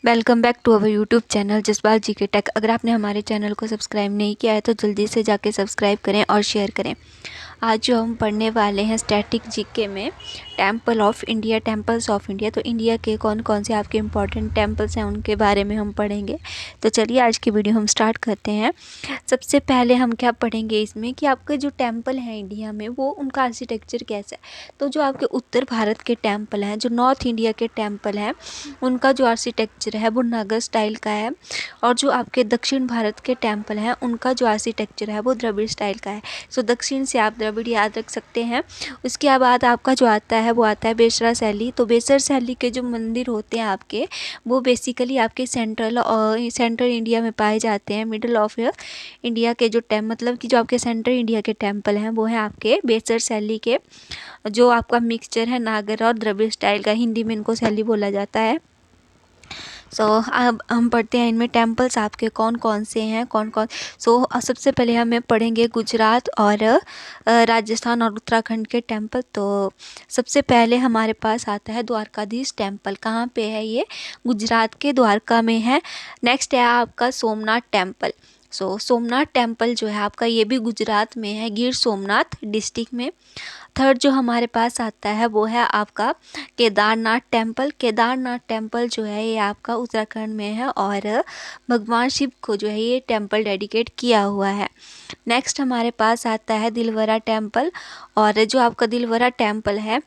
Welcome back to our YouTube channel Jaspal ji के tech. अगर आपने हमारे चैनल को सब्सक्राइब नहीं किया है तो जल्दी से जाके सब्सक्राइब करें और शेयर करें। आज जो हम पढ़ने वाले हैं स्टैटिक जीके में temple of India, temples of India. तो इंडिया के कौन कौन से आपके इम्पॉर्टेंट टेम्पल्स हैं उनके बारे में हम पढ़ेंगे। तो चलिए आज की वीडियो हम स्टार्ट करते हैं। सबसे पहले हम क्या पढ़ेंगे इसमें कि आपके जो टेम्पल हैं इंडिया में वो उनका आर्किटेक्चर कैसा है। तो जो आपके उत्तर भारत के टेम्पल हैं, जो नॉर्थ इंडिया के टेम्पल हैं, उनका जो आर्किटेक्चर है वो नागर स्टाइल का है। और जो आपके दक्षिण भारत के टेम्पल हैं उनका जो आर्किटेक्चर है वो द्रविड़ स्टाइल का है। सो दक्षिण से आप द्रविड़ याद रख सकते हैं। उसके बाद आपका जो आता है वो आता है बेसरा शैली। तो बेसर शैली के जो मंदिर होते हैं आपके वो बेसिकली आपके सेंट्रल इंडिया में पाए जाते हैं। मिडल ऑफ इंडिया के जो मतलब कि जो आपके सेंट्रल इंडिया के टेम्पल हैं वो हैं आपके बेसर शैली के, जो आपका मिक्सचर है नागर और द्रविड़ स्टाइल का। हिंदी में इनको शैली बोला जाता है। अब हम पढ़ते हैं इनमें टेम्पल्स आपके कौन कौन से हैं, कौन कौन। सबसे पहले हमें पढ़ेंगे गुजरात और राजस्थान और उत्तराखंड के टेम्पल। तो सबसे पहले हमारे पास आता है द्वारकाधीश टेम्पल। कहाँ पे है ये? गुजरात के द्वारका में है। नेक्स्ट है आपका सोमनाथ टेम्पल। सोमनाथ टेम्पल जो है आपका ये भी गुजरात में है, गिर सोमनाथ डिस्ट्रिक्ट में। थर्ड जो हमारे पास आता है वो है आपका केदारनाथ टेम्पल। केदारनाथ टेम्पल जो है ये आपका उत्तराखंड में है और भगवान शिव को जो है ये टेम्पल डेडिकेट किया हुआ है। नेक्स्ट हमारे पास आता है दिलवरा टेम्पल। और जो आपका दिलवरा टेम्पल है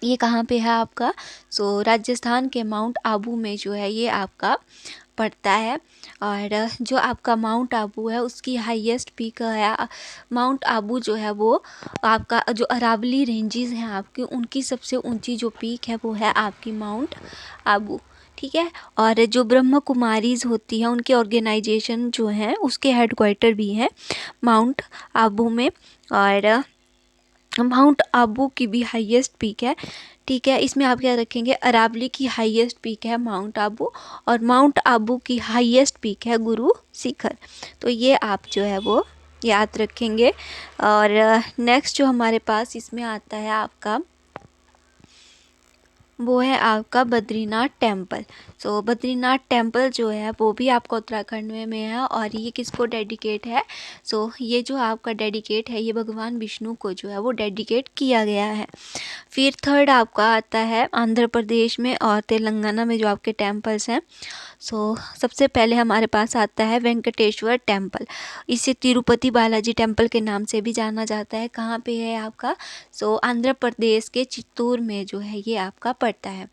ये कहाँ पे है आपका? राजस्थान के माउंट आबू में जो है ये आपका पड़ता है। और जो आपका माउंट आबू है उसकी हाईएस्ट पीक है। माउंट आबू जो है वो आपका जो अरावली रेंजेस हैं आपकी उनकी सबसे ऊंची जो पीक है वो है आपकी माउंट आबू। ठीक है। और जो ब्रह्म कुमारीज होती है उनके ऑर्गेनाइजेशन जो हैं उसके हेडक्वार्टर भी हैं माउंट आबू में। और माउंट आबू की भी हाईएस्ट पीक है। ठीक है। इसमें आप क्या रखेंगे? अरावली की हाईएस्ट पीक है माउंट आबू और माउंट आबू की हाईएस्ट पीक है गुरु शिखर। तो ये आप जो है वो याद रखेंगे। और नेक्स्ट जो हमारे पास इसमें आता है आपका वो है आपका बद्रीनाथ टेम्पल। बद्रीनाथ टेम्पल जो है वो भी आपका उत्तराखंड में है और ये किसको डेडिकेट है? ये जो आपका डेडिकेट है ये भगवान विष्णु को जो है वो डेडिकेट किया गया है। फिर थर्ड आपका आता है आंध्र प्रदेश में और तेलंगाना में जो आपके टेम्पल्स हैं। सबसे पहले हमारे पास आता है वेंकटेश्वर टेम्पल। इसे तिरुपति बालाजी टेम्पल के नाम से भी जाना जाता है। कहाँ पे है आपका? आंध्र प्रदेश के चित्तूर में जो है ये आपका पड़ता है।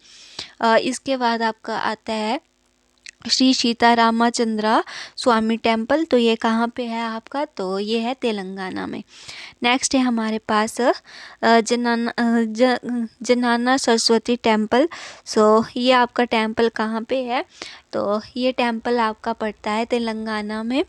इसके बाद आपका आता है श्री सीतारामचंद्रा स्वामी टेम्पल। तो ये कहाँ पे है आपका? तो ये है तेलंगाना में। नेक्स्ट है हमारे पास जनाना सरस्वती टेम्पल। ये आपका टेम्पल कहाँ पे है? तो ये टेम्पल आपका पड़ता है तेलंगाना में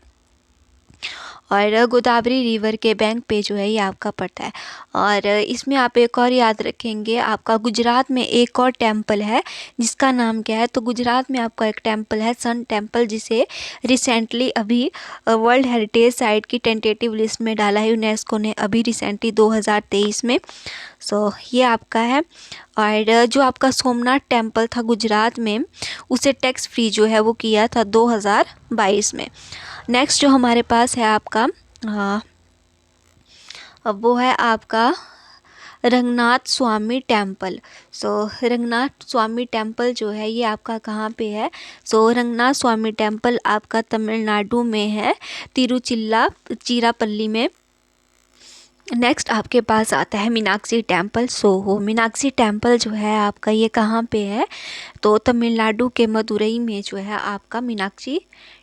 और गोदावरी रिवर के बैंक पे जो है ये आपका पड़ता है। और इसमें आप एक और याद रखेंगे, आपका गुजरात में एक और टेम्पल है जिसका नाम क्या है? तो गुजरात में आपका एक टेम्पल है सन टेम्पल, जिसे रिसेंटली अभी वर्ल्ड हेरिटेज साइट की टेंटेटिव लिस्ट में डाला है यूनेस्को ने अभी रिसेंटली 2023 में। ये आपका है। और जो आपका सोमनाथ टेम्पल था गुजरात में उसे टैक्स फ्री जो है वो किया था 2022 में। नेक्स्ट जो हमारे पास है आपका वो है आपका रंगनाथ स्वामी टेम्पल। रंगनाथ स्वामी टेम्पल जो है ये आपका कहाँ पे है? रंगनाथ स्वामी टेम्पल आपका तमिलनाडु में है, तिरुचिरापल्ली में। नेक्स्ट आपके पास आता है मीनाक्षी टेम्पल। मीनाक्षी टेम्पल जो है आपका ये कहाँ पे है? तो तमिलनाडु के मदुरई में जो है आपका मीनाक्षी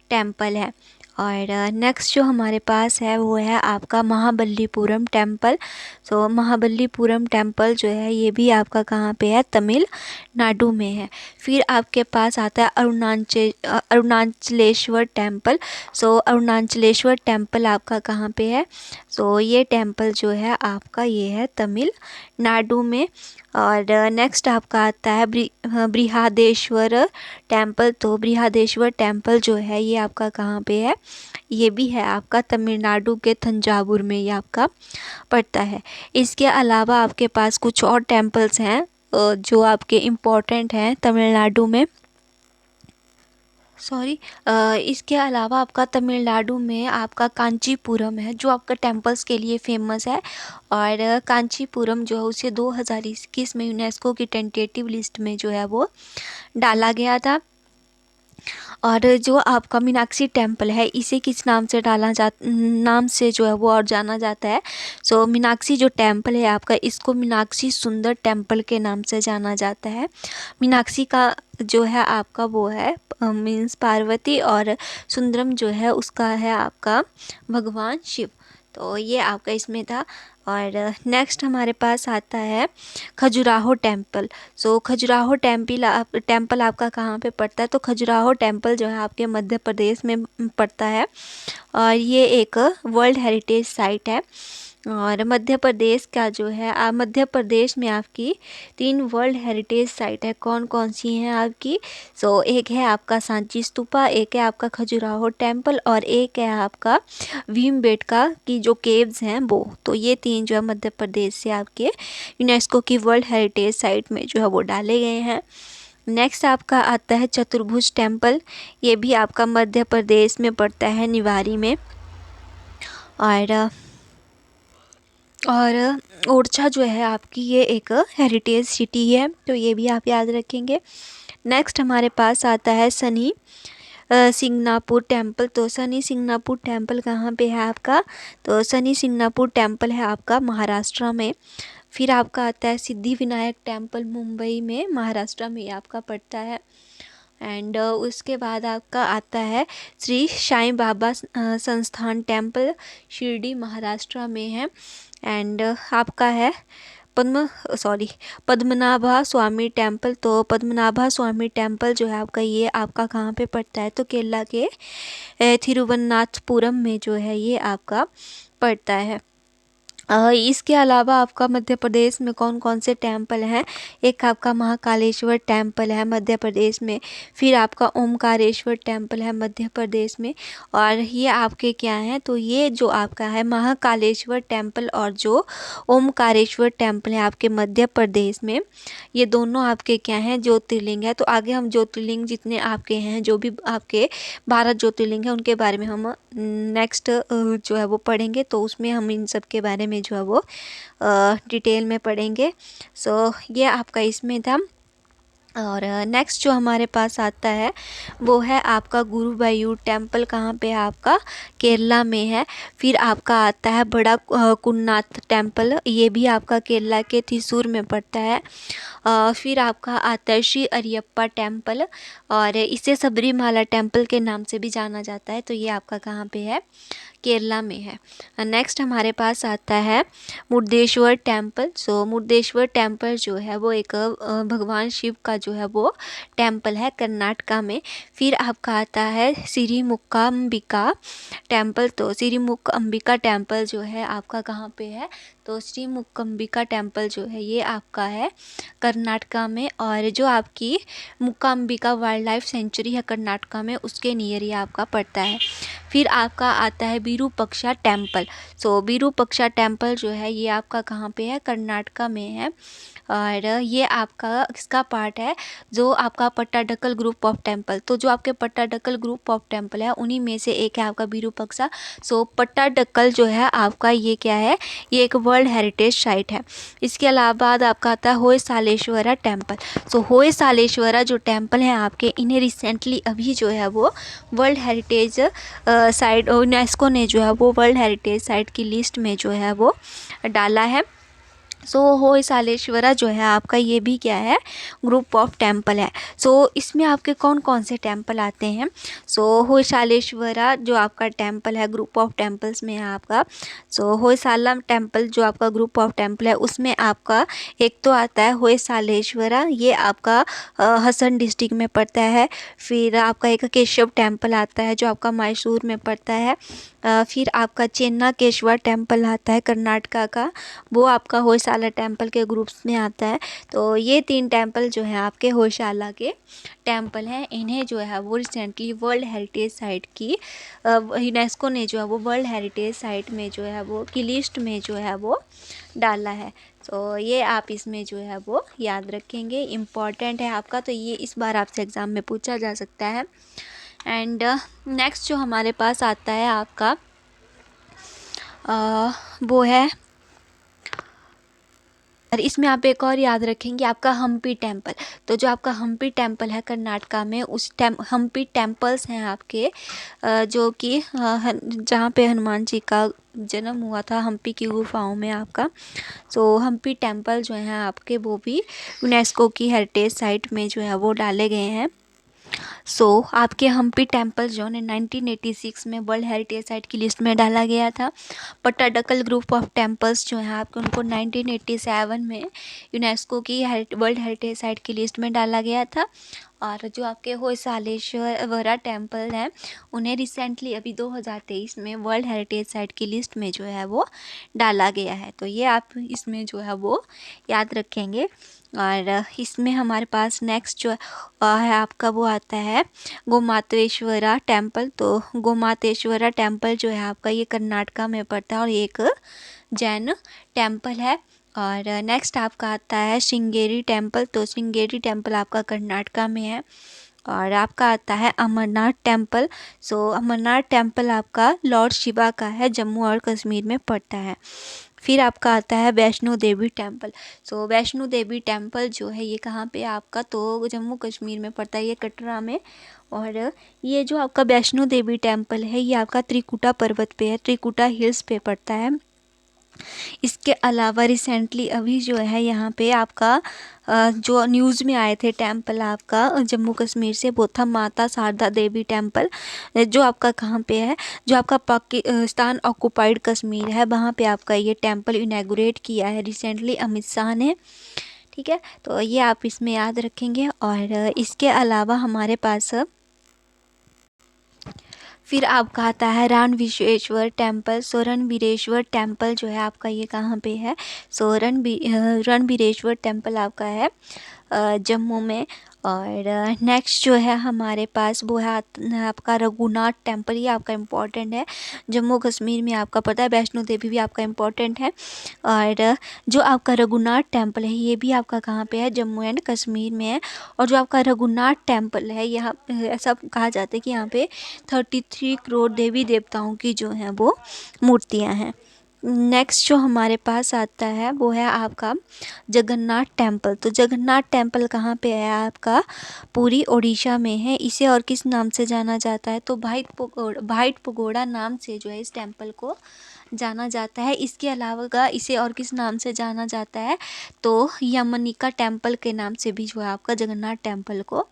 टेम्पल है। और नेक्स्ट जो हमारे पास है वो है आपका महाबलीपुरम टेम्पल। महाबलीपुरम टेम्पल जो है ये भी आपका कहाँ पे है? तमिलनाडु में है। फिर आपके पास आता है अरुणाचलेश्वर टेम्पल। अरुणाचलेश्वर टेम्पल आपका कहाँ पे है? ये टेम्पल जो है आपका ये है तमिलनाडु में। और नेक्स्ट आपका आता है बृहदेश्वर टेम्पल। तो बृहदेश्वर टेम्पल जो है ये आपका कहाँ पे है? ये भी है आपका तमिलनाडु के तंजावुर में ये आपका पड़ता है। इसके अलावा आपके पास कुछ और टेम्पल्स हैं जो आपके इम्पोर्टेंट हैं तमिलनाडु में। सॉरी, इसके अलावा आपका तमिलनाडु में आपका कांचीपुरम है जो आपका टेम्पल्स के लिए फेमस है। और कांचीपुरम जो है उसे 2021 में यूनेस्को की टेंटेटिव लिस्ट में जो है वो डाला गया था। और जो आपका मीनाक्षी टेम्पल है इसे किस नाम से नाम से जो है वो और जाना जाता है। सो मीनाक्षी जो टेम्पल है आपका, इसको मीनाक्षी सुंदर टेम्पल के नाम से जाना जाता है। मीनाक्षी का जो है आपका वो है मीन्स पार्वती, और सुंदरम जो है उसका है आपका भगवान शिव। तो ये आपका इसमें था। और नेक्स्ट हमारे पास आता है खजुराहो टेम्पल। सो खजुराहो टेम्पल आपका कहाँ पे पड़ता है? तो खजुराहो टेम्पल जो है आपके मध्य प्रदेश में पड़ता है। और ये एक वर्ल्ड हेरिटेज साइट है। और मध्य प्रदेश का जो है मध्य प्रदेश में आपकी 3 वर्ल्ड हेरिटेज साइट है। कौन कौन सी हैं आपकी? सो एक है आपका सांची स्तूपा, एक है आपका खजुराहो टेम्पल, और एक है आपका भीमबेटका की जो केव्स हैं वो। तो ये 3 जो है मध्य प्रदेश से आपके यूनेस्को की वर्ल्ड हेरिटेज साइट में जो है वो डाले गए हैं। नेक्स्ट आपका आता है चतुर्भुज टेम्पल। ये भी आपका मध्य प्रदेश में पड़ता है, निवारी में। और ओरछा जो है आपकी ये एक हेरिटेज सिटी है, तो ये भी आप याद रखेंगे। नेक्स्ट हमारे पास आता है शनि सिंगनापुर टेम्पल। तो शनि सिंगनापुर टेम्पल कहाँ पे है आपका? तो शनि सिंगनापुर टेम्पल है आपका महाराष्ट्र में। फिर आपका आता है सिद्धि विनायक टेम्पल, मुंबई में, महाराष्ट्र में आपका पड़ता है। एंड उसके बाद आपका आता है श्री साईं बाबा संस्थान टेम्पल, शिरडी, महाराष्ट्र में है। एंड आपका है पद्मनाभा स्वामी टेम्पल। तो पद्मनाभा स्वामी टेम्पल जो है आपका, ये आपका कहाँ पे पड़ता है? तो केरला के थिरुवनंतपुरम में जो है ये आपका पड़ता है। इसके अलावा आपका मध्य प्रदेश में कौन कौन से टेम्पल हैं? एक आपका महाकालेश्वर टेम्पल है मध्य प्रदेश में। फिर आपका ओमकारेश्वर टेम्पल है मध्य प्रदेश में। और ये आपके क्या हैं? तो ये जो आपका है महाकालेश्वर टेम्पल और जो ओमकारेश्वर टेम्पल है आपके मध्य प्रदेश में, ये दोनों आपके क्या हैं? ज्योतिर्लिंग है। तो आगे हम ज्योतिर्लिंग जितने आपके हैं, जो भी आपके 12 ज्योतिर्लिंग है, उनके बारे में हम नेक्स्ट जो है वो पढ़ेंगे। तो उसमें हम इन सब के बारे में जो है वो डिटेल में पढ़ेंगे। सो ये आपका इसमें था। और नेक्स्ट जो हमारे पास आता है वो है आपका गुरुवायूर टेम्पल। कहाँ पे है आपका? केरला में है। फिर आपका आता है बड़ा कुन्नाथ टेम्पल, ये भी आपका केरला के थ्रिसुर में पड़ता है। फिर आपका आता है श्री अरियप्पा टेम्पल, और इसे सबरीमाला टेम्पल के नाम से भी जाना जाता है। तो ये आपका कहाँ पे है? केरला में है। नेक्स्ट हमारे पास आता है मुर्देश्वर टेम्पल। सो मुर्देश्वर टेम्पल जो है वो एक भगवान शिव का जो है वो टेम्पल है कर्नाटका में। फिर आपका आता है श्री मुक्काम्बिका टेम्पल। तो श्री मुक्काम्बिका टेम्पल जो है आपका कहाँ पे है? तो श्री मुक्काम्बिका टेम्पल जो है ये आपका है कर्नाटका में। और जो आपकी मुक्काम्बिका वाइल्ड लाइफ सेंचुरी है कर्नाटका में, उसके नियर ये आपका पड़ता है। फिर आपका आता है विरूपाक्षा टेम्पल। सो विरूपाक्षा टेम्पल जो है ये आपका कहाँ पे है? कर्नाटका में है। और ये आपका किसका पार्ट है? जो आपका पट्टाडकल ग्रुप ऑफ टेम्पल। तो जो आपके पट्टाडकल ग्रुप ऑफ टेम्पल है उन्हीं में से एक है आपका विरूपाक्षा। सो पट्टाडकल जो है आपका ये क्या है? ये एक वर्ल्ड हेरिटेज साइट है। इसके अलावा बाद आपका आता है होयसालेश्वरा टेम्पल। सो होयसालेश्वरा जो टेम्पल है आपके, इन्हें रिसेंटली अभी जो है वो वर्ल्ड हेरिटेज साइट यूनेस्को ने जो है वो वर्ल्ड हेरिटेज साइट की लिस्ट में जो है वो डाला है। सो होयसालेश्वरा जो है आपका, ये भी क्या है? ग्रुप ऑफ टेम्पल है। सो इसमें आपके कौन कौन से टेम्पल आते हैं? सो होयसालेश्वरा जो आपका टेम्पल है ग्रुप ऑफ टेम्पल्स में है आपका। सो होयसाला टेम्पल जो आपका ग्रुप ऑफ टेम्पल है उसमें आपका एक तो आता है होयसालेश्वरा, ये आपका हसन डिस्ट्रिक्ट में पड़ता है। फिर आपका एक केशव टेम्पल आता है जो आपका मैसूर में पड़ता है। फिर आपका चेन्नकेश्वर टेम्पल आता है कर्नाटका का, वो आपका होयसाला टेम्पल के ग्रुप्स में आता है। तो ये 3 टेम्पल जो हैं आपके होयसाला के टेम्पल हैं, इन्हें जो है वो रिसेंटली वर्ल्ड हेरिटेज साइट की यूनेस्को ने जो है वो वर्ल्ड हेरिटेज साइट में जो है वो की लिस्ट में जो है वो डाला है। तो ये आप इसमें जो है वो याद रखेंगे, इम्पॉर्टेंट है आपका। तो ये इस बार आपसे एग्ज़ाम में पूछा जा सकता है। एंड नेक्स्ट जो हमारे पास आता है आपका वो है, और इसमें आप एक और याद रखेंगे आपका हम्पी टेम्पल। तो जो आपका हम्पी टेम्पल है कर्नाटका में, उस हम्पी टेम्पल्स हैं आपके जो कि जहाँ पे हनुमान जी का जन्म हुआ था, हम्पी की गुफाओं में आपका। सो हम्पी टेम्पल जो हैं आपके वो भी यूनेस्को की हेरिटेज साइट में जो है वो डाले गए हैं। आपके हम्पी टेम्पल जो है 1986 में वर्ल्ड हेरिटेज साइट की लिस्ट में डाला गया था। पट्टाडकल ग्रुप ऑफ टेम्पल्स जो हैं आपके उनको 1987 में यूनेस्को की वर्ल्ड हेरिटेज साइट की लिस्ट में डाला गया था। और जो आपके होयसालेश्वरा टेम्पल हैं उन्हें रिसेंटली अभी 2023 में वर्ल्ड हेरिटेज साइट की लिस्ट में जो है वो डाला गया है। तो ये आप इसमें जो है वो याद रखेंगे। और इसमें हमारे पास नेक्स्ट जो है आपका वो आता है गोमातेश्वरा टेम्पल। तो गोमातेश्वरा टेम्पल जो है आपका ये कर्नाटका में पड़ता है और एक जैन टेम्पल है। और नेक्स्ट आपका आता है श्रृंगेरी टेम्पल। तो श्रृंगेरी टेम्पल आपका कर्नाटका में है। और आपका आता है अमरनाथ टेम्पल। अमरनाथ टेम्पल आपका लॉर्ड शिवा का है, जम्मू और कश्मीर में पड़ता है। फिर आपका आता है वैष्णो देवी टेम्पल। वैष्णो देवी टेम्पल जो है ये कहाँ पे आपका, तो जम्मू कश्मीर में पड़ता है, ये कटरा में। और ये जो आपका वैष्णो देवी टेम्पल है ये आपका त्रिकुटा पर्वत पे है, त्रिकुटा हिल्स पे पड़ता है। इसके अलावा रिसेंटली अभी जो है यहाँ पे आपका जो न्यूज़ में आए थे टेम्पल आपका जम्मू कश्मीर से, वो था माता शारदा देवी टेम्पल, जो आपका कहाँ पे है, जो आपका पाकिस्तान ऑक्युपाइड कश्मीर है, वहाँ पे आपका ये टेम्पल इनैगोरेट किया है रिसेंटली अमित शाह ने। ठीक है, तो ये आप इसमें याद रखेंगे। और इसके अलावा हमारे पास फिर आपका आता है रणवीरेश्वर टेम्पल। रणवीरेश्वर टेम्पल जो है आपका ये कहाँ पे है, रणवीरेश्वर टेम्पल आपका है जम्मू में। और नेक्स्ट जो है हमारे पास वो है आपका रघुनाथ टेम्पल। ये आपका इम्पोर्टेंट है, जम्मू कश्मीर में आपका पता है। वैष्णो देवी भी आपका इम्पोर्टेंट है। और जो आपका रघुनाथ टेम्पल है ये भी आपका कहाँ पे है, जम्मू एंड कश्मीर में है। और जो आपका रघुनाथ टेम्पल है यहाँ ऐसा कहा जाता है कि यहाँ पे 33 करोड़ देवी देवताओं की जो हैं वो मूर्तियाँ हैं। नेक्स्ट जो हमारे पास आता है वो है आपका जगन्नाथ टेम्पल। तो जगन्नाथ टेम्पल कहाँ पे है आपका, पूरी ओडिशा में है। इसे और किस नाम से जाना जाता है, तो भाइट पगोड़ा नाम से जो है इस टेम्पल को जाना जाता है। इसके अलावा इसे और किस नाम से जाना जाता है, तो यमनिका टेम्पल के नाम से भी जो है आपका जगन्नाथ टेम्पल को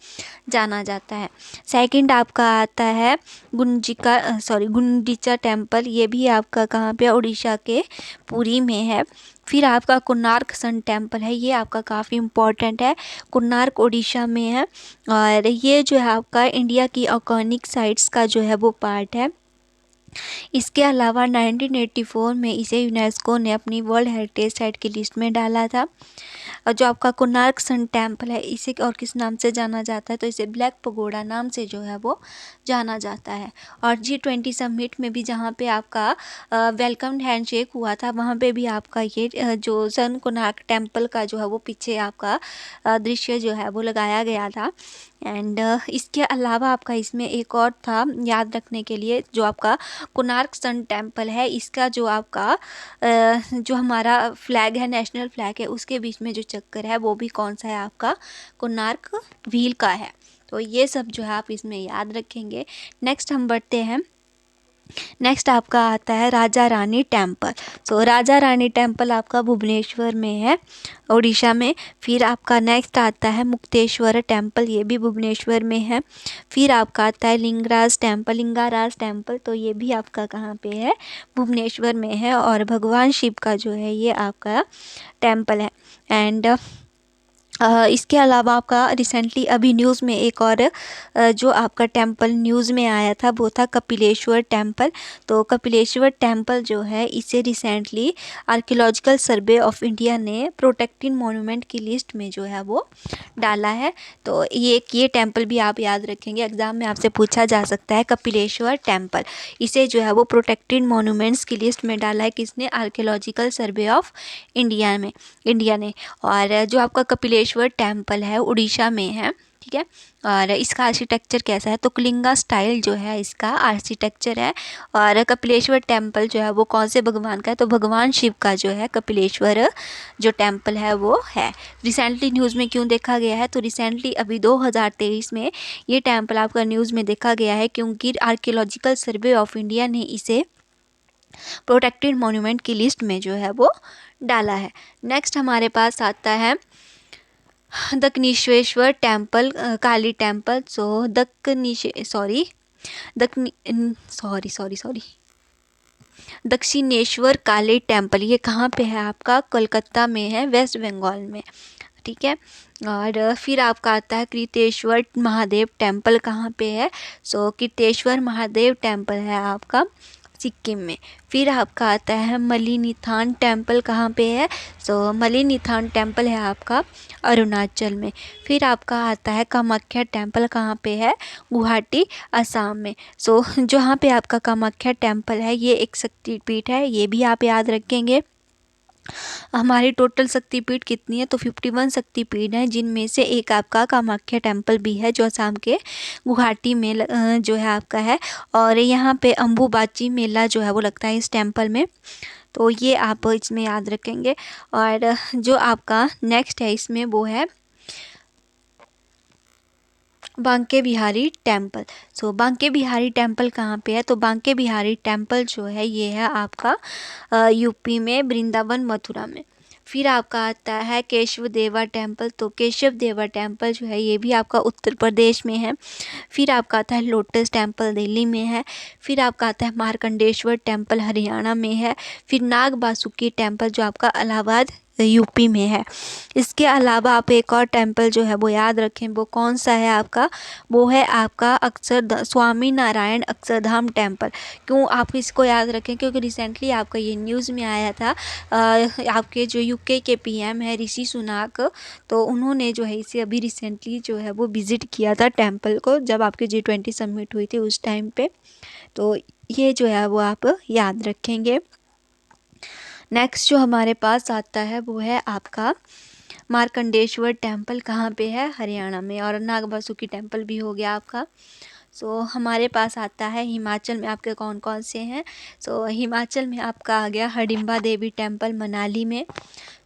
जाना जाता है। सेकंड आपका आता है गुंडीचा टेम्पल। ये भी आपका कहाँ पे, उड़ीसा के पुरी में है। फिर आपका कोणार्क सन टेम्पल है, ये आपका काफ़ी इम्पोर्टेंट है, कोणार्क उड़ीसा में है। और ये जो है आपका इंडिया की ऑर्गेनिक साइट्स का जो है वो पार्ट है। इसके अलावा 1984 में इसे यूनेस्को ने अपनी वर्ल्ड हेरिटेज साइट की लिस्ट में डाला था। और जो आपका कोणार्क सन टेम्पल है इसे और किस नाम से जाना जाता है, तो इसे ब्लैक पगोड़ा नाम से जो है वो जाना जाता है। और G20 समिट में भी जहाँ पे आपका वेलकम हैंडशेक हुआ था, वहाँ पे भी आपका ये जो सन कोणार्क टेम्पल का जो है वो पीछे आपका दृश्य जो है वो लगाया गया था। एंड इसके अलावा आपका इसमें एक और था याद रखने के लिए, जो आपका कोणार्क सन टेम्पल है, इसका जो आपका जो हमारा फ्लैग है, नेशनल फ्लैग है, उसके बीच में जो चक्कर है वो भी कौन सा है आपका, कोणार्क व्हील का है। तो ये सब जो है आप इसमें याद रखेंगे। नेक्स्ट हम बढ़ते हैं। नेक्स्ट आपका आता है राजा रानी टेम्पल। राजा रानी टेम्पल आपका भुवनेश्वर में है, उड़ीसा में। फिर आपका नेक्स्ट आता है मुक्तेश्वर टेम्पल, ये भी भुवनेश्वर में है। फिर आपका आता है लिंगराज टेम्पल, तो ये भी आपका कहाँ पे है, भुवनेश्वर में है। और भगवान शिव का जो है ये आपका टेम्पल है। एंड इसके अलावा आपका रिसेंटली अभी न्यूज़ में एक और जो आपका टेम्पल न्यूज़ में आया था वो था कपिलेश्वर टेम्पल। तो कपिलेश्वर टेम्पल जो है इसे recently archaeological survey of India ने प्रोटेक्टेड मॉन्यूमेंट की लिस्ट में जो है वो डाला है। तो ये टेम्पल भी आप याद रखेंगे, एग्ज़ाम में आपसे पूछा जा सकता है। कपिलेश्वर टेम्पल इसे जो है वो प्रोटेक्टेड मॉन्यूमेंट्स की लिस्ट में डाला है, किसने, आर्कियोलॉजिकल सर्वे ऑफ इंडिया ने। और जो आपका कपिलेश्वर टेम्पल है उड़ीसा में है। ठीक है। और इसका आर्किटेक्चर कैसा है, तो कलिंगा स्टाइल जो है इसका आर्किटेक्चर है। और कपिलेश्वर टेम्पल जो है वो कौन से भगवान का है, तो भगवान शिव का जो है कपिलेश्वर जो टेम्पल है वो है। रिसेंटली न्यूज़ में क्यों देखा गया है, तो रिसेंटली अभी 2023 में ये टेम्पल आपका न्यूज़ में देखा गया है, क्योंकि आर्कियोलॉजिकल सर्वे ऑफ इंडिया ने इसे प्रोटेक्टेड मॉन्यूमेंट की लिस्ट में जो है वो डाला है। नेक्स्ट हमारे पास आता है दक्षिणेश्वर टेम्पल, काली टेम्पल। सो दक्षिणेश्वर काली टेम्पल ये कहाँ पे है आपका, कोलकाता में है, वेस्ट बंगाल में, ठीक है। और फिर आपका आता है कीर्तेश्वर महादेव टेम्पल, कहाँ पे है, सो कीर्तेश्वर महादेव टेम्पल है आपका सिक्किम में। फिर आपका आता है मलिनिथान टेम्पल, कहाँ पे है, सो मलिनिथान टेम्पल है आपका अरुणाचल में। फिर आपका आता है कामाख्या टेम्पल, कहाँ पे है, गुवाहाटी असम में। सो जहाँ पे आपका कामाख्या टेम्पल है ये एक शक्तिपीठ है, ये भी आप याद रखेंगे। हमारी टोटल शक्तिपीठ कितनी है, तो 51 शक्तिपीठ है, जिनमें से एक आपका कामाख्या टेम्पल भी है जो असम के गुवाहाटी में जो है आपका है। और यहाँ पे अम्बुबाची मेला जो है वो लगता है इस टेम्पल में, तो ये आप इसमें याद रखेंगे। और जो आपका नेक्स्ट है इसमें वो है बांके बिहारी टेम्पल। सो बांके बिहारी टेम्पल कहाँ पे है, तो बांके बिहारी टेम्पल जो है ये है आपका यूपी में, वृंदावन मथुरा में। फिर आपका आता है केशव देवा टेम्पल, तो केशव देवा टेम्पल जो है ये भी आपका उत्तर प्रदेश में है। फिर आपका आता है लोटस टेम्पल दिल्ली में है। फिर आपका आता है मार्कंडेश्वर टेम्पल हरियाणा में है। फिर नाग बासुकी टेम्पल जो आपका इलाहाबाद यूपी में है। इसके अलावा आप एक और टेम्पल जो है वो याद रखें, वो कौन सा है आपका, वो है आपका स्वामी नारायण अक्षरधाम टेम्पल। क्यों आप इसको याद रखें, क्योंकि रिसेंटली आपका ये न्यूज़ में आया था, आपके जो यूके के पीएम है ऋषि सुनाक, तो उन्होंने जो है इसे अभी रिसेंटली जो है वो विज़िट किया था टेम्पल को, जब आपके G20 समिट हुई थी उस टाइम पे। तो ये जो है वो आप याद रखेंगे। नेक्स्ट जो हमारे पास आता है वो है आपका मार्कंडेश्वर टेम्पल, कहाँ पे है, हरियाणा में। और नाग बासुकी टेम्पल भी हो गया आपका। सो हमारे पास आता है हिमाचल में आपके कौन कौन से हैं, सो हिमाचल में आपका आ गया हडिम्बा देवी टेम्पल मनाली में।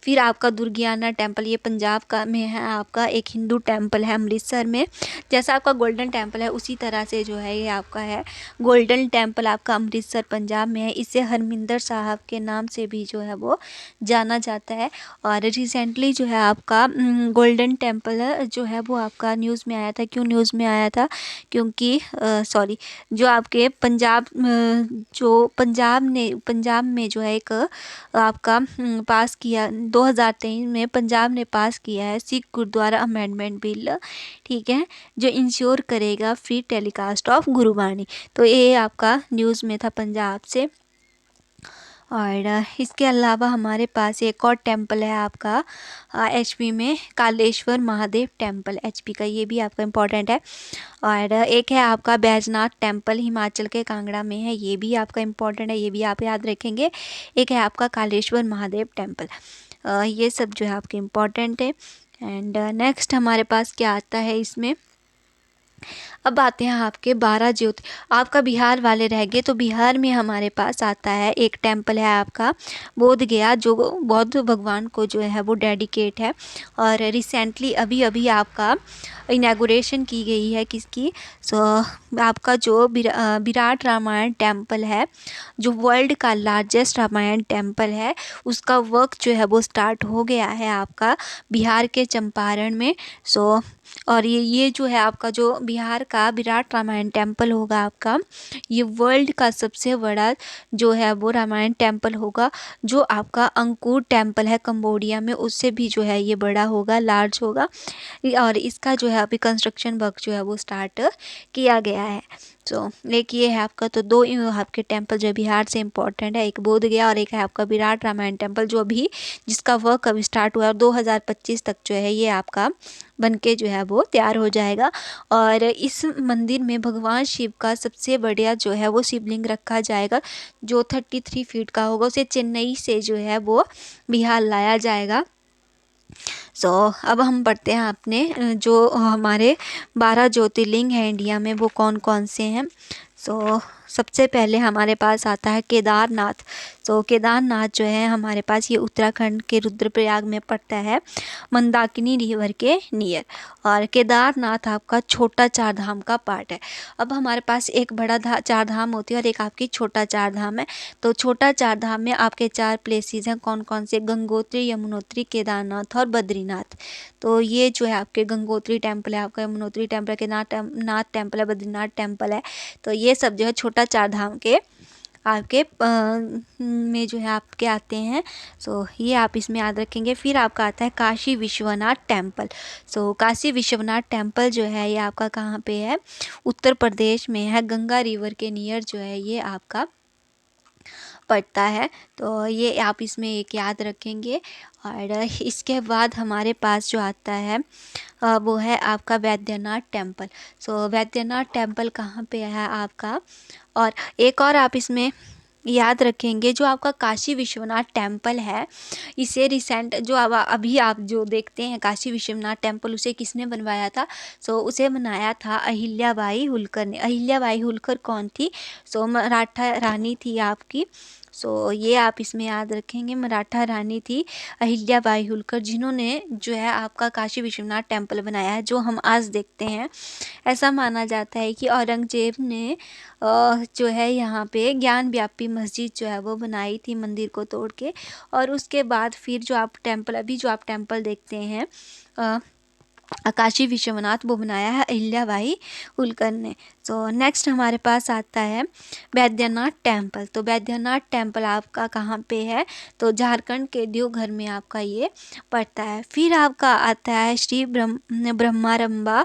फिर आपका दुर्गियाना टेम्पल ये पंजाब का में है, आपका एक हिंदू टेम्पल है अमृतसर में। जैसा आपका गोल्डन टेम्पल है उसी तरह से जो है ये आपका है गोल्डन टेम्पल आपका अमृतसर पंजाब में है। इसे हरमिंदर साहब के नाम से भी जो है वो जाना जाता है। और रिसेंटली जो है आपका गोल्डन टेम्पल जो है वो आपका न्यूज़ में आया था। क्यों न्यूज़ में आया था, क्योंकि जो आपके पंजाब में जो है एक आपका पास किया 2023 में पंजाब ने पास किया है सिख गुरुद्वारा अमेंडमेंट बिल, ठीक है, जो इंश्योर करेगा फ्री टेलीकास्ट ऑफ गुरुबाणी। तो ये आपका न्यूज़ में था पंजाब से। और इसके अलावा हमारे पास एक और टेम्पल है आपका HP में कालेश्वर महादेव टेम्पल HP का, ये भी आपका इम्पोर्टेंट है। और एक है आपका बैजनाथ टेम्पल हिमाचल के कांगड़ा में है, ये भी आपका इम्पोर्टेंट है, ये भी आप याद रखेंगे। एक है आपका कालेश्वर महादेव टेम्पल। ये सब जो है आपके इम्पोर्टेंट है। एंड नेक्स्ट हमारे पास क्या आता है इसमें, अब आते हैं आपके 12 ज्योति। आपका बिहार वाले रह गए, तो बिहार में हमारे पास आता है एक टेम्पल है आपका बोध गया, जो बौद्ध भगवान को जो है वो डेडिकेट है। और रिसेंटली अभी अभी आपका इनॉग्रेशन की गई है किसकी, सो आपका जो विराट रामायण टेम्पल है, जो वर्ल्ड का लार्जेस्ट रामायण टेम्पल है, उसका वर्क जो है वो स्टार्ट हो गया है आपका बिहार के चंपारण में। सो और ये जो है आपका जो बिहार का विराट रामायण टेम्पल होगा आपका, ये वर्ल्ड का सबसे बड़ा जो है वो रामायण टेम्पल होगा। जो आपका अंकुर टेम्पल है कंबोडिया में, उससे भी जो है ये बड़ा होगा, लार्ज होगा। और इसका जो है अभी कंस्ट्रक्शन वर्क जो है वो स्टार्ट किया गया है। सो एक ये है आपका, तो दो आपके टेम्पल जो बिहार से इम्पोर्टेंट है, एक बोध गया और एक है आपका विराट रामायण टेम्पल, जो अभी जिसका वर्क अभी स्टार्ट हुआ है। 2025 तक जो है ये आपका बनके जो है वो तैयार हो जाएगा। और इस मंदिर में भगवान शिव का सबसे बढ़िया जो है वो शिवलिंग रखा जाएगा, जो 33 फीट का होगा। उसे चेन्नई से जो है वो बिहार लाया जाएगा। सो अब हम पढ़ते हैं अपने जो हमारे 12 ज्योतिर्लिंग हैं इंडिया में, वो कौन कौन से हैं। सो सबसे पहले हमारे पास आता है केदारनाथ। तो केदारनाथ जो है हमारे पास, ये उत्तराखंड के रुद्रप्रयाग में पड़ता है, मंदाकिनी रिवर के नियर। और केदारनाथ आपका छोटा चार धाम का पार्ट है। अब हमारे पास एक बड़ा चार धाम होती है और एक आपकी छोटा चार धाम है। तो छोटा चार धाम में आपके 4 प्लेसेस हैं, कौन कौन से? गंगोत्री, यमुनोत्री, केदारनाथ और बद्रीनाथ। तो ये जो है आपके गंगोत्री टेम्पल है, आपका यमुनोत्री टेम्पल है, केदारनाथ टेम्पल है, बद्रीनाथ टेम्पल है। तो ये सब जो है छोटा चार धाम के आपके में जो है आपके आते हैं। सो ये आप इसमें याद रखेंगे। फिर आपका आता है काशी विश्वनाथ टेम्पल। सो काशी विश्वनाथ टेम्पल जो है ये आपका कहाँ पे है? उत्तर प्रदेश में है, गंगा रिवर के नियर जो है ये आपका पड़ता है। तो ये आप इसमें एक याद रखेंगे। और इसके बाद हमारे पास जो आता है वो है आपका वैद्यनाथ टेम्पल। सो वैद्यनाथ टेम्पल कहाँ पे है आपका? और एक और आप इसमें याद रखेंगे, जो आपका काशी विश्वनाथ टेम्पल है, इसे रिसेंट जो अभी आप जो देखते हैं काशी विश्वनाथ टेम्पल, उसे किसने बनवाया था? सो उसे बनाया था अहिल्याबाई होलकर ने। अहिल्याबाई होलकर कौन थी? सो मराठा रानी थी आपकी। सो ये आप इसमें याद रखेंगे, मराठा रानी थी अहिल्याबाई होलकर, जिन्होंने जो है आपका काशी विश्वनाथ टेम्पल बनाया है, जो हम आज देखते हैं। ऐसा माना जाता है कि औरंगजेब ने जो है यहाँ पे ज्ञान व्यापी मस्जिद जो है वो बनाई थी, मंदिर को तोड़ के। और उसके बाद फिर जो आप टेम्पल, अभी जो आप टेम्पल देखते हैं काशी विश्वनाथ, वो बनाया है अहिल्याबाई होलकर ने। तो नेक्स्ट हमारे पास आता है वैद्यनाथ टेम्पल। तो वैद्यनाथ टेम्पल आपका कहाँ पे है? तो झारखंड के देवघर में आपका ये पड़ता है। फिर आपका आता है श्री ब्रह्मारंबा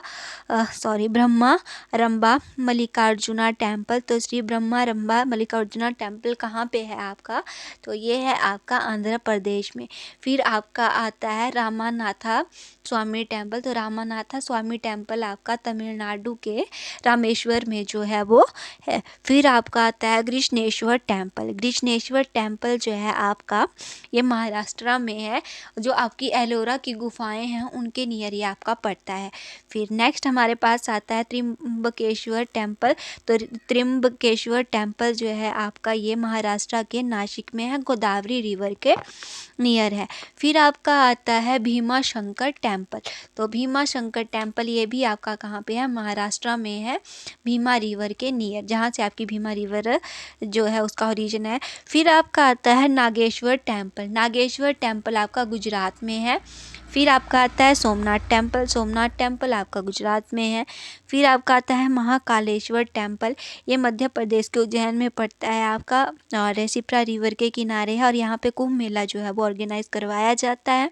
मल्लिकार्जुना टेम्पल। तो श्री ब्रह्मारंबा मल्लिकार्जुना टेम्पल कहाँ पे है आपका? तो ये है आपका आंध्र प्रदेश में। फिर आपका आता है रामानाथा स्वामी टेम्पल। तो रामानाथा स्वामी टेम्पल आपका तमिलनाडु के रामेश्वर में जो है वो है। फिर आपका आता है कृष्णेश्वर टेम्पल। कृष्णेश्वर टेम्पल जो है आपका ये महाराष्ट्र में है, जो आपकी एलोरा की गुफाएं हैं उनके नियर ये आपका पड़ता है। फिर नेक्स्ट हमारे पास आता है त्र्यंबकेश्वर टेम्पल। तो त्र्यंबकेश्वर टेम्पल जो है आपका ये महाराष्ट्र के नासिक में है, गोदावरी रिवर के नियर है। फिर आपका आता है भीमा शंकर टेम्पल। तो भीमा शंकर टेम्पल ये भी आपका कहाँ पे है? महाराष्ट्र में है, भीमा रिवर के नियर, जहाँ से आपकी भीमा रिवर जो है उसका ओरिजिन है। फिर आपका आता है नागेश्वर टेम्पल। नागेश्वर टेम्पल आपका गुजरात में है। फिर आपका आता है सोमनाथ टेम्पल। सोमनाथ टेम्पल आपका गुजरात में है। फिर आपका आता है महाकालेश्वर टेम्पल। ये मध्य प्रदेश के उज्जैन में पड़ता है आपका, और शिप्रा रिवर के किनारे है, और यहाँ पे कुंभ मेला जो है वो ऑर्गेनाइज करवाया जाता है।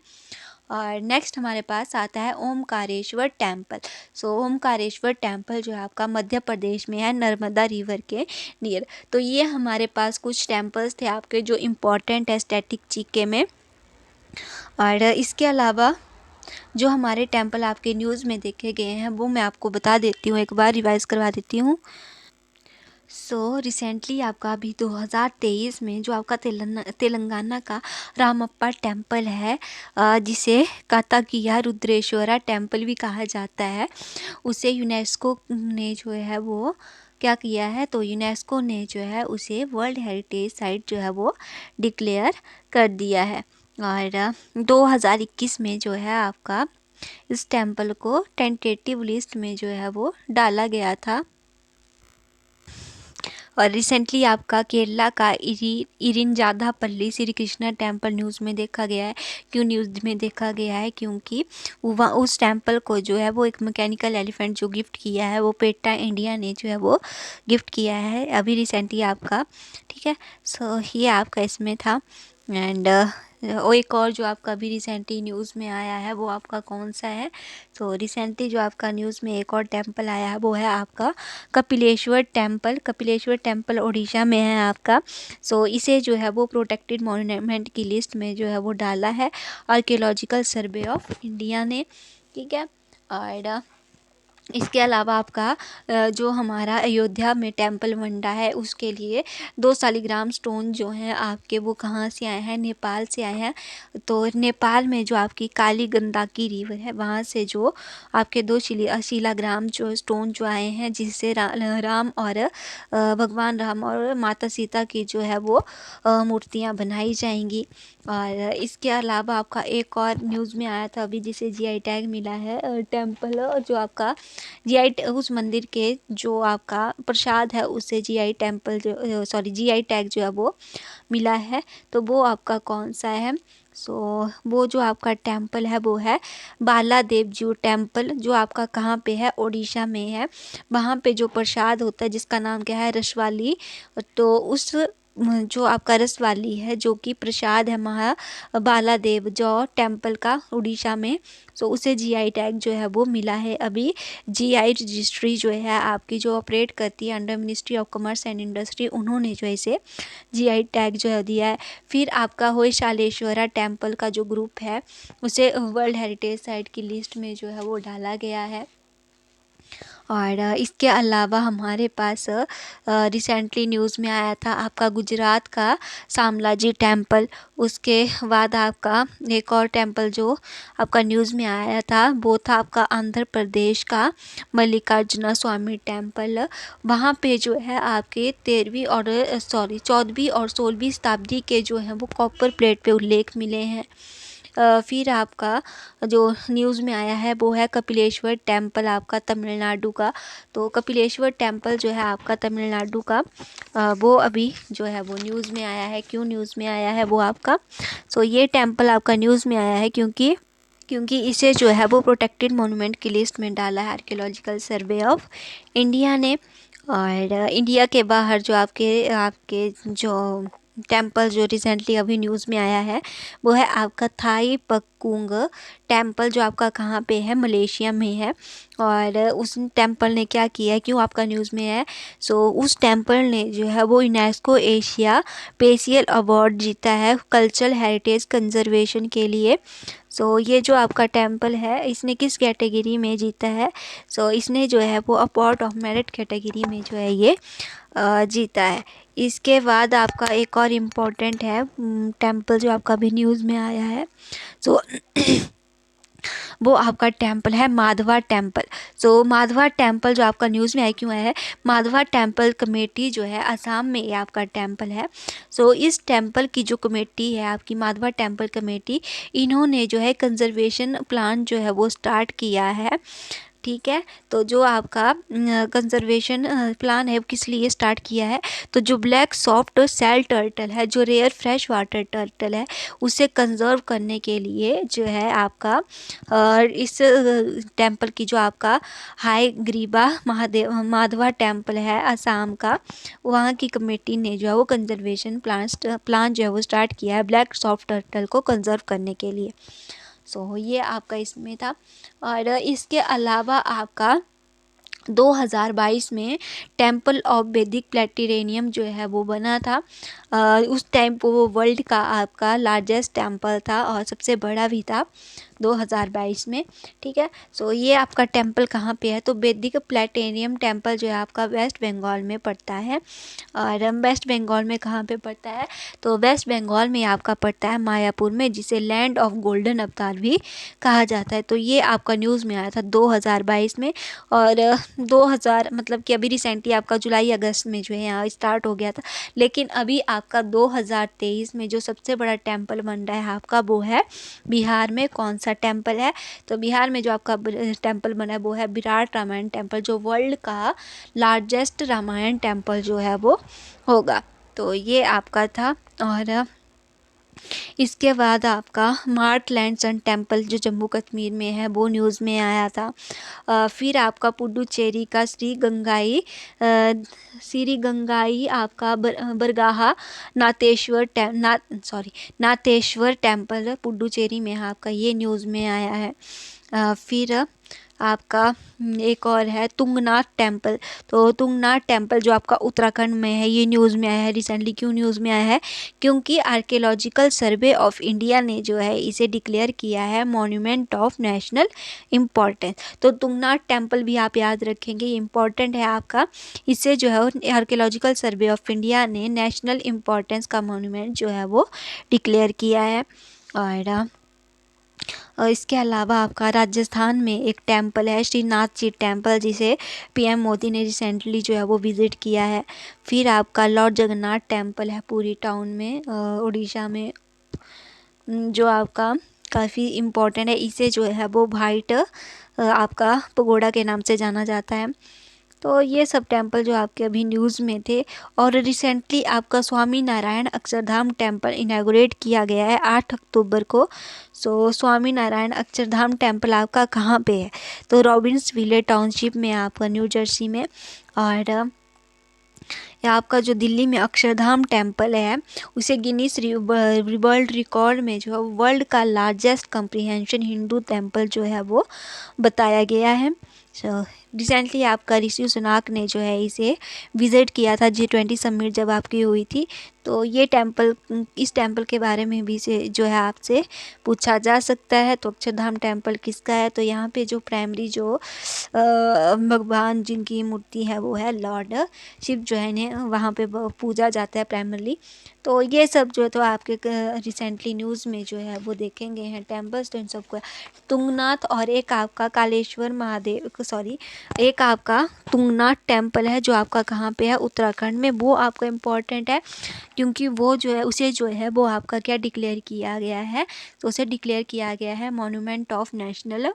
और नेक्स्ट हमारे पास आता है ओमकारेश्वर टेम्पल। सो ओमकारेश्वर टेम्पल जो है आपका मध्य प्रदेश में है, नर्मदा रिवर के नियर। तो ये हमारे पास कुछ टेम्पल्स थे आपके जो इम्पोर्टेंट है स्टैटिक जीके में। और इसके अलावा जो हमारे टेम्पल आपके न्यूज़ में देखे गए हैं वो मैं आपको बता देती हूँ, एक बार रिवाइज करवा देती हूँ। सो रिसेंटली आपका अभी 2023 में जो आपका तेलंगाना का रामप्पा टेम्पल है, जिसे काताकिया रुद्रेश्वरा टेम्पल भी कहा जाता है, उसे यूनेस्को ने जो है वो क्या किया है? तो यूनेस्को ने जो है उसे वर्ल्ड हेरिटेज साइट जो है वो डिक्लेयर कर दिया है। और 2021 में जो है आपका इस टेम्पल को टेंटेटिव लिस्ट में जो है वो डाला गया था। और रिसेंटली आपका केरला का इरिंजादापल्ली श्री कृष्णा टेम्पल न्यूज़ में देखा गया है। क्यों न्यूज़ में देखा गया है? क्योंकि उस टेम्पल को जो है वो एक मैकेनिकल एलिफेंट जो गिफ्ट किया है, वो पेटा इंडिया ने जो है वो गिफ्ट किया है अभी रिसेंटली आपका। ठीक है, सो ये आपका इसमें था। एंड और एक और जो आपका अभी रिसेंटली न्यूज़ में आया है वो आपका कौन सा है? तो रिसेंटली जो आपका न्यूज़ में एक और टेम्पल आया है वो है आपका कपिलेश्वर टेम्पल। कपिलेश्वर टेम्पल उड़ीसा में है आपका। सो इसे जो है वो प्रोटेक्टेड मॉन्यूमेंट की लिस्ट में जो है वो डाला है आर्कियोलॉजिकल सर्वे ऑफ इंडिया ने। ठीक है, और इसके अलावा आपका जो हमारा अयोध्या में टेम्पल मंडा है उसके लिए 2 शालिग्राम स्टोन जो हैं आपके वो कहाँ से आए हैं, नेपाल से आए हैं। तो नेपाल में जो आपकी काली गंडकी रिवर है वहाँ से जो आपके 2 शिलाग्राम जो स्टोन जो आए हैं, जिससे राम और भगवान राम और माता सीता की जो है वो मूर्तियाँ बनाई जाएंगी। और इसके अलावा आपका एक और न्यूज़ में आया था अभी, जिसे जीआई टैग मिला है टेम्पल जो आपका जीआई उस मंदिर के जो आपका प्रसाद है उसे जीआई टेम्पल जो जीआई टैग जो है वो मिला है। तो वो आपका कौन सा है? वो जो आपका टेम्पल है वो है बाला देव जी टेम्पल, जो आपका कहाँ पे है, उड़ीसा में है। वहाँ पे जो प्रसाद होता है जिसका नाम क्या है, रसवाली। तो उस जो आपका रसवाली है जो कि प्रसाद है महा बाला देव जो टेम्पल का उड़ीसा में, उसे जीआई टैग जो है वो मिला है अभी। जीआई रजिस्ट्री जो है आपकी जो ऑपरेट करती है under ministry of commerce and industry, उन्होंने जो है इसे जीआई टैग जो है दिया है। फिर आपका होयशालेश्वरा टेम्पल का जो ग्रुप है उसे वर्ल्ड हेरिटेज साइट की लिस्ट में जो है वो डाला गया है। और इसके अलावा हमारे पास रिसेंटली न्यूज़ में आया था आपका गुजरात का शामलाजी टेम्पल। उसके बाद आपका एक और टेम्पल जो आपका न्यूज़ में आया था वो था आपका आंध्र प्रदेश का मल्लिकार्जुना स्वामी टेम्पल। वहाँ पे जो है आपके 14वीं और 16वीं शताब्दी के जो हैं वो कॉपर प्लेट पे उल्लेख मिले हैं। फिर आपका जो न्यूज़ में आया है वो है कपिलेश्वर टेम्पल आपका तमिलनाडु का। तो कपिलेश्वर टेम्पल जो है आपका तमिलनाडु का वो अभी जो है वो न्यूज़ में आया है। क्यों न्यूज़ में आया है वो आपका? ये टेम्पल आपका न्यूज़ में आया है क्योंकि इसे जो है वो प्रोटेक्टेड मोनूमेंट की लिस्ट में डाला है आर्कियोलॉजिकल सर्वे ऑफ इंडिया ने। और इंडिया के बाहर जो आपके आपके जो टेम्पल जो रिसेंटली अभी न्यूज़ में आया है वो है आपका थाई पक्कुंग टेम्पल, जो आपका कहाँ पे है, मलेशिया में है। और उस टेम्पल ने क्या किया है, क्यों आपका न्यूज़ में है? उस टेम्पल ने जो है वो यूनेस्को एशिया पेसियल अवार्ड जीता है कल्चरल हेरिटेज कंजर्वेशन के लिए। ये जो आपका टेम्पल है इसने किस कैटेगरी में जीता है? इसने जो है वो अवार्ड ऑफ मेरिट कैटेगरी में जो है ये जीता है। इसके बाद आपका एक और इम्पोर्टेंट है टेम्पल जो आपका भी न्यूज़ में आया है। सो वो आपका टेम्पल है माधवा टेम्पल। माधवा टेम्पल जो आपका न्यूज़ में आया, क्यों आया है? माधवा टेम्पल कमेटी जो है असम में ये आपका टेम्पल है। इस टेम्पल की जो कमेटी है आपकी माधवा टेम्पल कमेटी, इन्होंने जो है कंजर्वेशन प्लान जो है वो स्टार्ट किया है। ठीक है, तो जो आपका कंजर्वेशन प्लान है वो किस लिए स्टार्ट किया है? तो जो ब्लैक सॉफ्ट सेल टर्टल है, जो रेयर फ्रेश वाटर टर्टल है, उसे कंजर्व करने के लिए जो है आपका इस टेम्पल की जो आपका हाई ग्रीबा माधवा टेम्पल है असम का, वहाँ की कमेटी ने जो है वो कंजर्वेशन प्लान जो है वो स्टार्ट किया है ब्लैक सॉफ्ट टर्टल को कंजर्व करने के लिए। ये आपका इसमें था। और इसके अलावा आपका 2022 में टेम्पल ऑफ वैदिक प्लेटिनेरियम जो है वो बना था। उस टाइम को वो वर्ल्ड का आपका लार्जेस्ट टेम्पल था और सबसे बड़ा भी था 2022 में। ठीक है, ये आपका टेम्पल कहाँ पे है? तो वैदिक प्लेटिनियम टेम्पल जो है आपका वेस्ट बंगाल में पड़ता है। और वेस्ट बंगाल में कहाँ पे पड़ता है? तो वेस्ट बंगाल में आपका पड़ता है मायापुर में, जिसे लैंड ऑफ गोल्डन अवतार भी कहा जाता है। तो ये आपका न्यूज़ में आया था 2022 में। और 2000 मतलब कि अभी रिसेंटली आपका जुलाई अगस्त में जो है यहाँ स्टार्ट हो गया था। लेकिन अभी आपका 2023 में जो सबसे बड़ा टेम्पल बन रहा है आपका वो है बिहार में। कौन सा टेम्पल है? तो बिहार में जो आपका टेम्पल बना है वो है विराट रामायण टेम्पल, जो वर्ल्ड का लार्जेस्ट रामायण टेम्पल जो है वो होगा। तो ये आपका था। और इसके बाद आपका मार्टलैंड सन टेम्पल जो जम्मू कश्मीर में है वो न्यूज़ में आया था। फिर आपका पुडुचेरी का श्री गंगाई आपका बरगाहा नाथेश्वर टेम्पल पुडुचेरी में है आपका, ये न्यूज़ में आया है। फिर आपका एक और है तुंगनाथ टेम्पल। तो तुंगनाथ टेम्पल जो आपका उत्तराखंड में है, ये न्यूज़ में आया है रिसेंटली। क्यों न्यूज़ में आया है? क्योंकि आर्कियोलॉजिकल सर्वे ऑफ इंडिया ने जो है इसे डिक्लेयर किया है मॉन्यूमेंट ऑफ नेशनल इम्पोर्टेंस। तो तुंगनाथ टेम्पल भी आप याद रखेंगे, ये इम्पॉर्टेंट है आपका। इससे जो है आर्कियोलॉजिकल सर्वे ऑफ इंडिया ने नेशनल इम्पोर्टेंस का मॉन्यूमेंट जो है वो डिक्लेयर किया है। और इसके अलावा आपका राजस्थान में एक टेम्पल है श्रीनाथ जी टेम्पल, जिसे पीएम मोदी ने रिसेंटली जो है वो विज़िट किया है। फिर आपका लॉर्ड जगन्नाथ टेम्पल है पूरी टाउन में उड़ीसा में, जो आपका काफ़ी इम्पोर्टेंट है। इसे जो है वो वाइट आपका पगोड़ा के नाम से जाना जाता है। तो ये सब टेम्पल जो आपके अभी न्यूज़ में थे। और रिसेंटली आपका स्वामी नारायण अक्षरधाम टेम्पल इनॉग्रेट किया गया है 8 अक्टूबर को। सो स्वामी नारायण अक्षरधाम टेम्पल आपका कहाँ पे है? तो रॉबिन्सविले टाउनशिप में आपका न्यू जर्सी में। और या आपका जो दिल्ली में अक्षरधाम टेम्पल है, उसे गिनीज वर्ल्ड रिकॉर्ड में जो है वर्ल्ड का लार्जेस्ट कंप्रीहेंशन हिंदू टेम्पल जो है वो बताया गया है। रिसेंटली आपका ऋषि सुनाक ने जो है इसे विज़िट किया था G20 समिट जब आपकी हुई थी। तो ये टेम्पल, इस टेम्पल के बारे में भी से जो है आपसे पूछा जा सकता है। तो अक्षरधाम टेम्पल किसका है? तो यहाँ पे जो प्राइमरी जो भगवान जिनकी मूर्ति है वो है लॉर्ड शिव जो है इन्हें वहाँ पे पूजा जाता है प्राइमरली। तो ये सब जो है तो आपके रिसेंटली न्यूज़ में जो है वो देखेंगे हैं टेम्पल्स। तो इन सबको तुंगनाथ और एक आपका कालेश्वर महादेव एक आपका तुंगनाथ टेम्पल है जो आपका कहाँ पे है? उत्तराखंड में। वो आपका इम्पोर्टेंट है क्योंकि वो जो है उसे जो है वो आपका क्या डिक्लेयर किया गया है? तो उसे डिक्लेयर किया गया है मॉन्यूमेंट ऑफ नेशनल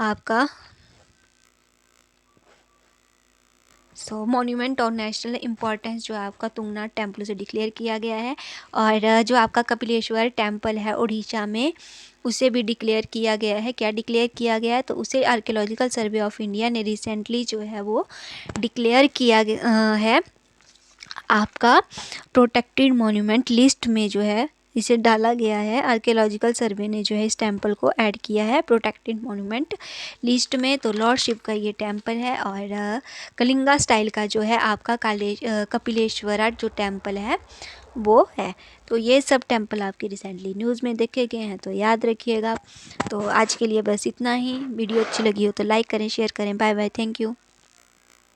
आपका मॉन्यूमेंट ऑफ नेशनल इम्पोर्टेंस जो है आपका तुंगनाथ टेम्पल से डिक्लेयर किया गया है। और जो आपका कपिलेश्वर टेम्पल है उड़ीसा में, उसे भी डिक्लेयर किया गया है। क्या डिक्लेयर किया गया है? तो उसे आर्कियोलॉजिकल सर्वे ऑफ इंडिया ने रिसेंटली जो है वो डिक्लेयर किया है आपका प्रोटेक्टेड मॉन्यूमेंट लिस्ट में जो है इसे डाला गया है। आर्कियोलॉजिकल सर्वे ने जो है इस टेम्पल को ऐड किया है प्रोटेक्टेड मॉन्यूमेंट लिस्ट में। तो लॉर्ड शिव का ये टेम्पल है। और कलिंगा स्टाइल का जो है आपका कपिलेश्वरा जो टेम्पल है वो है। तो ये सब टेम्पल आपके रिसेंटली न्यूज़ में देखे गए हैं, तो याद रखिएगा। तो आज के लिए बस इतना ही। वीडियो अच्छी लगी हो तो लाइक करें, शेयर करें। Bye bye, thank you.